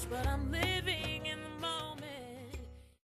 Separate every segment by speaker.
Speaker 1: but I'm living in the moment.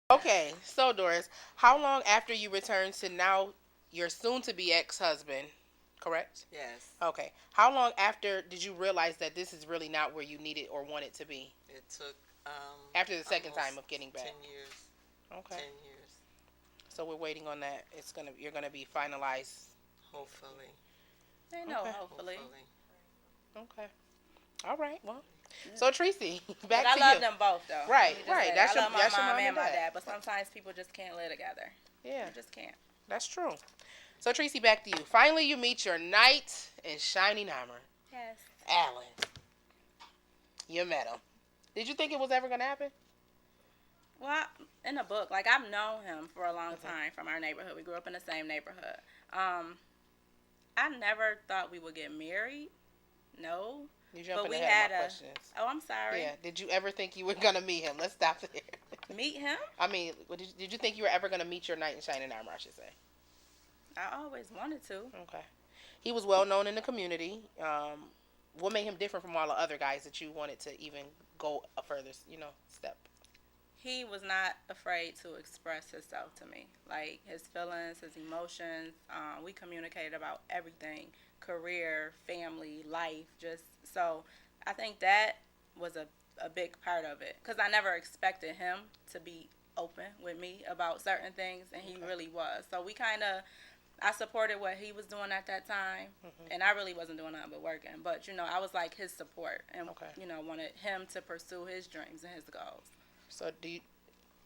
Speaker 2: Okay, so Doris, how long after you returned to now your soon-to-be ex-husband, correct?
Speaker 3: Yes,
Speaker 2: Okay. How long after did you realize that this is really not where you needed or wanted to be?
Speaker 3: it took
Speaker 2: After the second time
Speaker 3: almost
Speaker 2: of getting back.
Speaker 3: 10 years.
Speaker 2: Okay.
Speaker 3: 10 years,
Speaker 2: So we're waiting on that. You're gonna be finalized.
Speaker 3: hopefully.
Speaker 4: They know,
Speaker 2: Okay.
Speaker 4: hopefully.
Speaker 3: Hopefully.
Speaker 2: Okay. All right. Well.
Speaker 4: Yeah.
Speaker 2: So Tracy,
Speaker 4: But
Speaker 2: back
Speaker 4: I
Speaker 2: to
Speaker 4: love
Speaker 2: you.
Speaker 4: them both, though.
Speaker 2: Right.
Speaker 4: Let me just
Speaker 2: Right.
Speaker 4: say
Speaker 2: That's
Speaker 4: that. I
Speaker 2: your
Speaker 4: love my
Speaker 2: that's your
Speaker 4: mom
Speaker 2: mom
Speaker 4: and my
Speaker 2: dad.
Speaker 4: dad, but sometimes people just can't live together.
Speaker 2: Yeah.
Speaker 4: They just can't.
Speaker 2: That's true. So Tracy, back to you. Finally, you meet your knight in shining armor,
Speaker 4: Yes.
Speaker 2: Alan. You met him. Did you think it was ever gonna happen?
Speaker 4: Well, in the book, like I've known him for a long
Speaker 2: Mhm.
Speaker 4: time from our neighborhood. We grew up in the same neighborhood. I never thought we would get married. No.
Speaker 2: You
Speaker 4: But
Speaker 2: jumping
Speaker 4: we
Speaker 2: ahead
Speaker 4: had
Speaker 2: of my
Speaker 4: a.
Speaker 2: questions.
Speaker 4: Oh, I'm sorry.
Speaker 2: Yeah. Did you ever think you were gonna meet him? Let's stop there.
Speaker 4: Meet him?
Speaker 2: I mean, did you think you were ever gonna meet your knight in shining armor? I should say.
Speaker 4: I always wanted to.
Speaker 2: Okay. He was well known in the community. What made him different from all the other guys that you wanted to even go a further, step?
Speaker 4: He was not afraid to express himself to me, like his feelings, his emotions. We communicated about everything: career, family, life. Just so I think that was a big part of it because I never expected him to be open with me about certain things, and he
Speaker 2: Okay.
Speaker 4: really was. So we kind of I supported what he was doing at that time,
Speaker 2: Hmm.
Speaker 4: and I really wasn't doing nothing but working. But I was like his support, and
Speaker 2: Okay.
Speaker 4: wanted him to pursue his dreams and his goals.
Speaker 2: So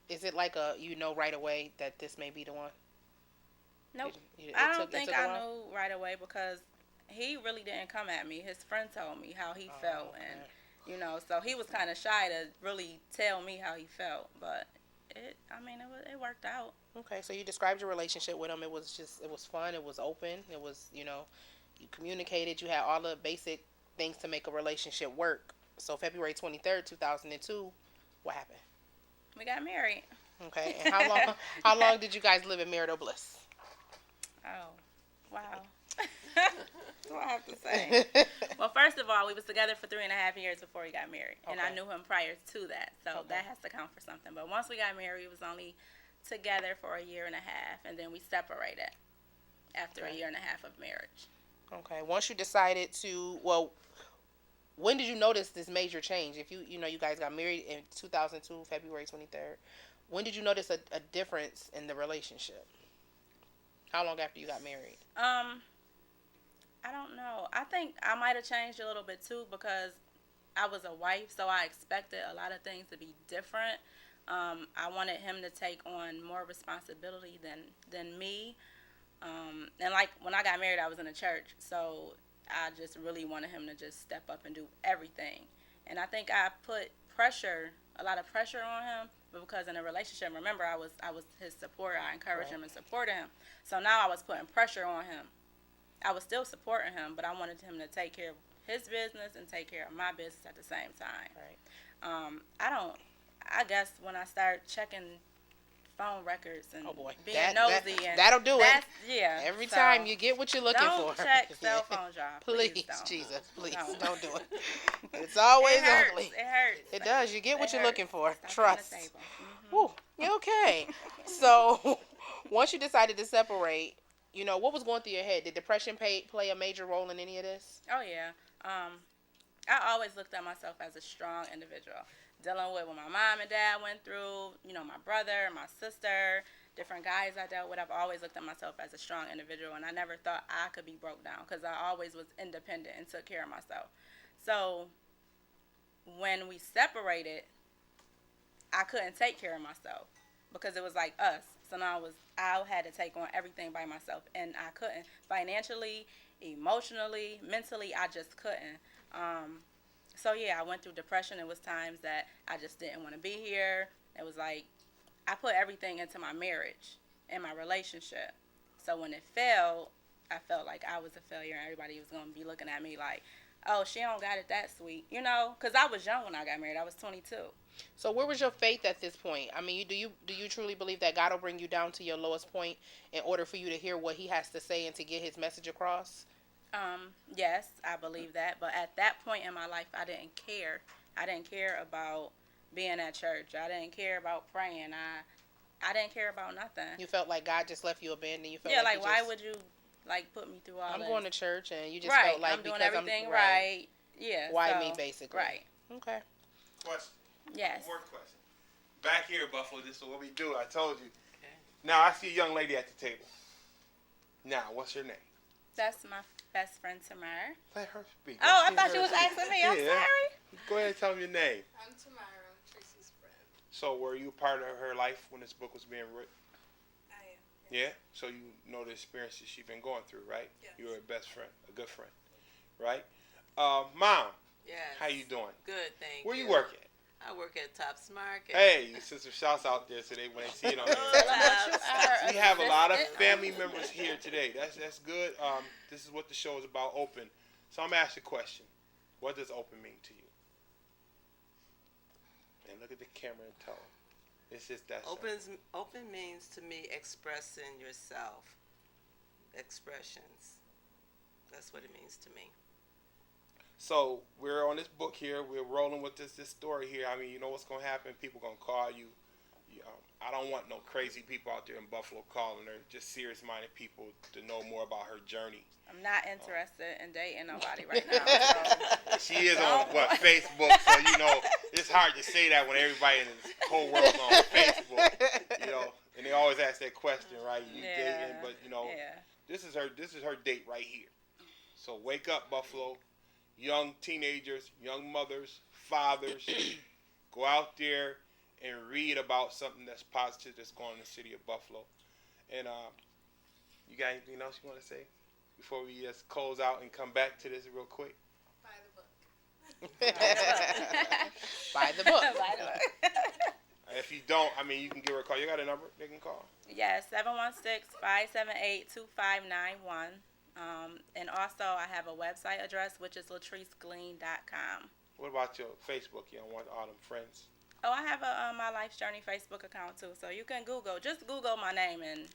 Speaker 2: is it like right away that this may be the one?
Speaker 4: Nope.
Speaker 2: It
Speaker 4: I
Speaker 2: took
Speaker 4: don't think
Speaker 2: it took a
Speaker 4: I
Speaker 2: while?
Speaker 4: knew right away because he really didn't come at me. His friend told me how he
Speaker 2: Oh,
Speaker 4: felt,
Speaker 2: okay.
Speaker 4: and so he was kind of shy to really tell me how he felt. But it worked out.
Speaker 2: Okay, so you described your relationship with him. It was fun. It was open. It was, you communicated. You had all the basic things to make a relationship work. So February 23rd, 2002, what happened?
Speaker 4: We got married.
Speaker 2: Okay, and how long how long did you guys live in marital bliss?
Speaker 4: Oh, wow. What I have to say? Well, first of all, we was together for 3.5 years before we got married, and I
Speaker 2: Okay.
Speaker 4: knew him prior to that, so
Speaker 2: Okay.
Speaker 4: that has to count for something. But once we got married, it was only together for a year and a half, and then we separated after a
Speaker 2: Okay.
Speaker 4: year and a half of marriage.
Speaker 2: Okay, once you decided to, well, when did you notice this major change? If you guys got married in 2002, February 23rd. When did you notice a difference in the relationship? How long after you got married?
Speaker 4: I don't know. I think I might have changed a little bit too because I was a wife, so I expected a lot of things to be different. I wanted him to take on more responsibility than me. And like when I got married, I was in a church, so I just really wanted him to just step up and do everything. And I think I put a lot of pressure on him, but because in a relationship, remember I was his support. I encouraged
Speaker 2: Right.
Speaker 4: him and supported him. So now I was putting pressure on him. I was still supporting him, but I wanted him to take care of his business and take care of my business at the same time.
Speaker 2: Right.
Speaker 4: I don't. I guess when I start checking phone records and
Speaker 2: Oh boy,
Speaker 4: being
Speaker 2: that
Speaker 4: nosy and
Speaker 2: that'll do it.
Speaker 4: that's yeah.
Speaker 2: Every
Speaker 4: so
Speaker 2: time you get what you're looking
Speaker 4: don't
Speaker 2: for.
Speaker 4: check cell phones, y'all.
Speaker 2: Please,
Speaker 4: don't.
Speaker 2: Jesus, please
Speaker 4: Don't.
Speaker 2: don't do it. It's always
Speaker 4: It hurts.
Speaker 2: ugly.
Speaker 4: It hurts.
Speaker 2: It does. You get what
Speaker 4: It
Speaker 2: you're
Speaker 4: hurts.
Speaker 2: looking for.
Speaker 4: Stop on the
Speaker 2: Trust.
Speaker 4: table.
Speaker 2: Woo. You okay? So, once you decided to separate, what was going through your head? Did depression play a major role in any of this?
Speaker 4: Oh yeah. I always looked at myself as a strong individual, dealing with what my mom and dad went through. My brother, my sister, different guys I dealt with. I've always looked at myself as a strong individual, and I never thought I could be broke down because I always was independent and took care of myself. So when we separated, I couldn't take care of myself because it was like us. So now I had to take on everything by myself, and I couldn't financially, emotionally, mentally. I just couldn't. So yeah, I went through depression. It was times that I just didn't want to be here. It was like I put everything into my marriage and my relationship. So when it failed, I felt like I was a failure, and everybody was gonna be looking at me like, "Oh, she don't got it that sweet," Because I was young when I got married. I was 22.
Speaker 2: So, where was your faith at this point? I mean, do you truly believe that God will bring you down to your lowest point in order for you to hear what He has to say and to get His message across?
Speaker 4: Yes, I believe that. But at that point in my life, I didn't care. I didn't care about being at church. I didn't care about praying. I didn't care about nothing.
Speaker 2: You felt like God just left you abandoned. You felt
Speaker 4: Yeah,
Speaker 2: like
Speaker 4: like
Speaker 2: you
Speaker 4: why
Speaker 2: just,
Speaker 4: would you like put me through all
Speaker 2: I'm
Speaker 4: this?
Speaker 2: going to church, and you just
Speaker 4: Right,
Speaker 2: felt like
Speaker 4: I'm doing
Speaker 2: because
Speaker 4: everything
Speaker 2: I'm
Speaker 4: right. Yeah.
Speaker 2: Why
Speaker 4: so,
Speaker 2: me, basically?
Speaker 4: Right.
Speaker 2: Okay.
Speaker 3: Question.
Speaker 4: Yes.
Speaker 3: More question. Back here, Buffalo, this is what we do. I told you. Now, I see a young lady at the table. Now, what's her name?
Speaker 4: That's my best friend Tamara.
Speaker 3: Let her speak.
Speaker 4: Oh, I
Speaker 3: Let's
Speaker 4: thought
Speaker 3: hear
Speaker 4: you
Speaker 3: her
Speaker 4: was
Speaker 3: speak.
Speaker 4: asking me. I'm
Speaker 3: Yeah.
Speaker 4: sorry.
Speaker 3: Go ahead and tell me your name.
Speaker 5: I'm Tamara, Tracy's friend.
Speaker 3: So, were you a part of her life when this book was being written?
Speaker 5: I am.
Speaker 3: Yeah? So, you know the experiences she's been going through, right?
Speaker 5: Yes.
Speaker 3: You're a best friend, a good friend, right? Mom,
Speaker 6: Yes.
Speaker 3: how you doing?
Speaker 6: Good, thank
Speaker 3: Where
Speaker 6: you.
Speaker 3: you work at?
Speaker 6: I work at Tops Market.
Speaker 3: Hey, sister, shouts out there today when they see it on there.
Speaker 6: Tops.
Speaker 3: We have a lot of family members here today. That's good. This is what the show is about, open. So I'm asking a question. What does open mean to you? And look at the camera and tell them. It's just that simple.
Speaker 6: Open means to me expressing yourself. Expressions. That's what it means to me.
Speaker 3: So we're on this book here. We're rolling with this story here. I mean, you know what's going to happen. People going to call you. I don't want no crazy people out there in Buffalo calling her. Just serious-minded people to know more about her journey.
Speaker 4: I'm not interested in dating nobody right now. So.
Speaker 3: She is on Facebook, so you know it's hard to say that when everybody in this whole world's on Facebook. You know, and they always ask that question, right? You dating, but you know, this is her date right here. So wake up, Buffalo. Young teenagers, young mothers, fathers, go out there and read about something that's positive that's going on in the city of Buffalo. And you got anything else you want to say before we just close out and come back to this real quick?
Speaker 5: Buy the book.
Speaker 2: Buy the book.
Speaker 4: By the way.
Speaker 3: If you don't, I mean, you can give her a call. You got a number they can call?
Speaker 4: Yes, 716-578-2591. And also, I have a website address, which is latriceglean.com.
Speaker 3: What about your Facebook? You don't want all them friends?
Speaker 4: Oh, I have a My Life's Journey Facebook account, too. So you can just Google my name, and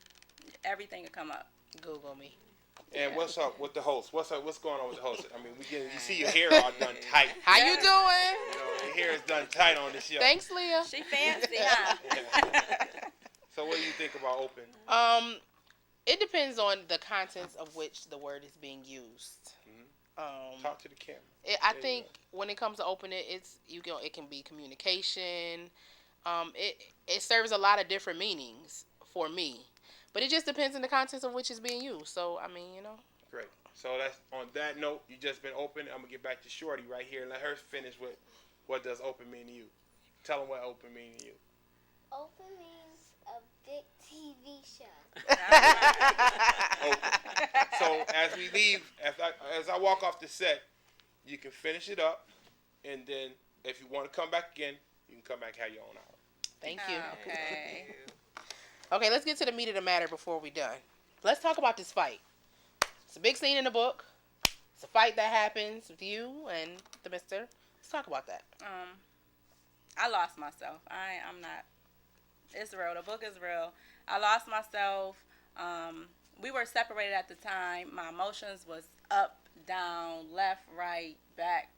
Speaker 4: everything will come up.
Speaker 2: Google me.
Speaker 3: And what's up with the host? What's going on with the host? I mean, you see your hair all done tight.
Speaker 2: How you
Speaker 3: You
Speaker 2: doing?
Speaker 3: know, your hair is done tight on this show.
Speaker 2: Thanks, Leah.
Speaker 4: She fancy, huh?
Speaker 3: So what do you think about open?
Speaker 2: It depends on the contents of which the word is being used.
Speaker 3: Talk to the camera.
Speaker 2: I
Speaker 3: There you
Speaker 2: think when it comes to open it can be communication. It serves a lot of different meanings for me, but it just depends on the contents of which is being used. So I mean, you know.
Speaker 3: Great. So that's on that note. You just been open. I'm gonna get back to Shorty right here and let her finish with what does open mean to you. Tell them what open means to you.
Speaker 7: Open means a big TV show.
Speaker 3: Open. So as we leave, as I walk off the set, you can finish it up, and then if you want to come back again, you can come back have your own hour.
Speaker 2: Thank you.
Speaker 4: Okay.
Speaker 2: Okay, let's get to the meat of the matter before we're done. Let's talk about this fight. It's a big scene in the book. It's a fight that happens with you and the mister. Let's talk about that.
Speaker 4: I lost myself. I'm not. It's real. The book is real. I lost myself. We were separated at the time. My emotions was up, down, left, right, back,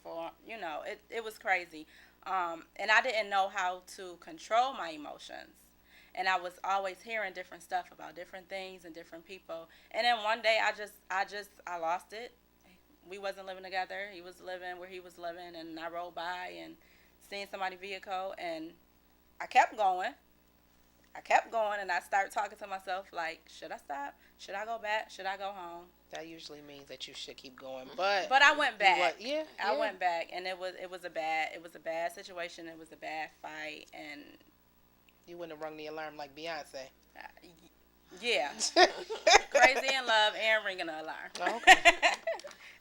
Speaker 4: forth. You know, it was crazy. And I didn't know how to control my emotions. And I was always hearing different stuff about different things and different people. And then one day I lost it. We wasn't living together. He was living where he was living, and I rode by and seen somebody's vehicle, and I kept going, and I started talking to myself like, should I stop? Should I go back? Should I go home?
Speaker 2: That usually means that you should keep going, but
Speaker 4: I went back.
Speaker 2: I
Speaker 4: went back, and it was a bad situation. It was a bad fight, and
Speaker 2: you wouldn't have rung the alarm like Beyonce.
Speaker 4: Yeah, crazy in love and ringing the alarm.
Speaker 2: Oh, okay.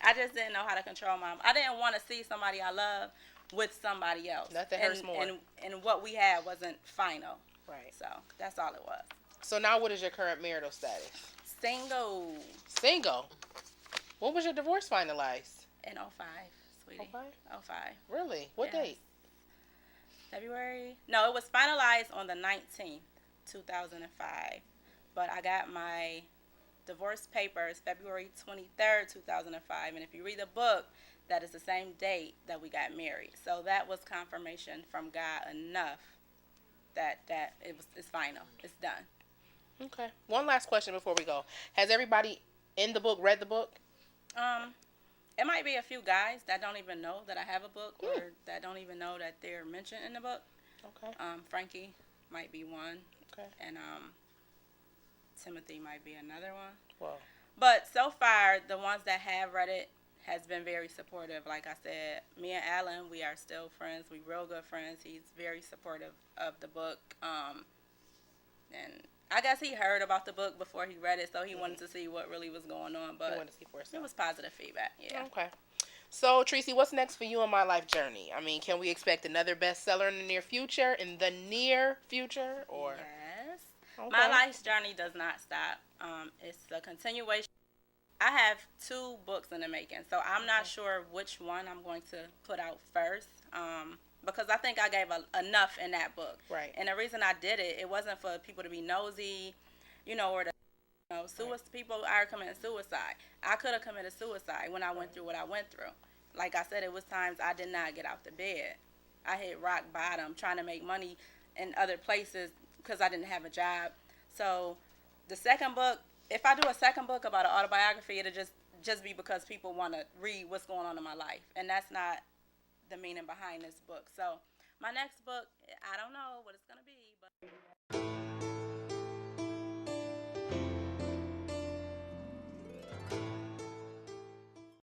Speaker 4: I just didn't know how to control my. I didn't want to see somebody I love with somebody else.
Speaker 2: Nothing hurts more.
Speaker 4: And what we had wasn't final.
Speaker 2: Right.
Speaker 4: So that's all it was.
Speaker 2: So now, what is your current marital status?
Speaker 4: Single
Speaker 2: Single. When was your divorce finalized?
Speaker 4: in 05, sweetie.
Speaker 2: 05?
Speaker 4: 05.
Speaker 2: Really? What
Speaker 4: Yes.
Speaker 2: date?
Speaker 4: February? No, it was finalized on the 19th, 2005. But I got my Divorce Papers, February 23rd, 2005. And if you read the book, that is the same date that we got married. So that was confirmation from God enough that it's final. It's done.
Speaker 2: Okay. One last question before we go. Has everybody in the book read the book?
Speaker 4: It might be a few guys that don't even know that I have a book or that don't even know that they're mentioned in the book.
Speaker 2: Okay.
Speaker 4: Frankie might be one.
Speaker 2: Okay.
Speaker 4: And Timothy might be another one.
Speaker 2: Well.
Speaker 4: But so far, the ones that have read it has been very supportive. Like I said, me and Alan, we are still friends. We real good friends. He's very supportive of the book. And I guess he heard about the book before he read it, so he wanted to see what really was going on. But it was positive feedback. Yeah.
Speaker 2: Okay. So, Tracy, what's next for you on My Life Journey? I mean, can we expect another bestseller in the near future? Or
Speaker 4: Yes.
Speaker 2: Okay.
Speaker 4: My Life's Journey does not stop. It's a continuation. I have 2 books in the making, so I'm not sure which one I'm going to put out first. Because I think I gave enough in that book.
Speaker 2: Right.
Speaker 4: And the reason I did it, it wasn't for people to be nosy, or to, people are committing suicide. I could have committed suicide when I went through what I went through. Like I said, it was times I did not get out the bed. I hit rock bottom trying to make money in other places because I didn't have a job. So the second book, if I do a second book about an autobiography, it'll just be because people want to read what's going on in my life. And that's not the meaning behind this book. So my next book, I don't know what it's going to be, but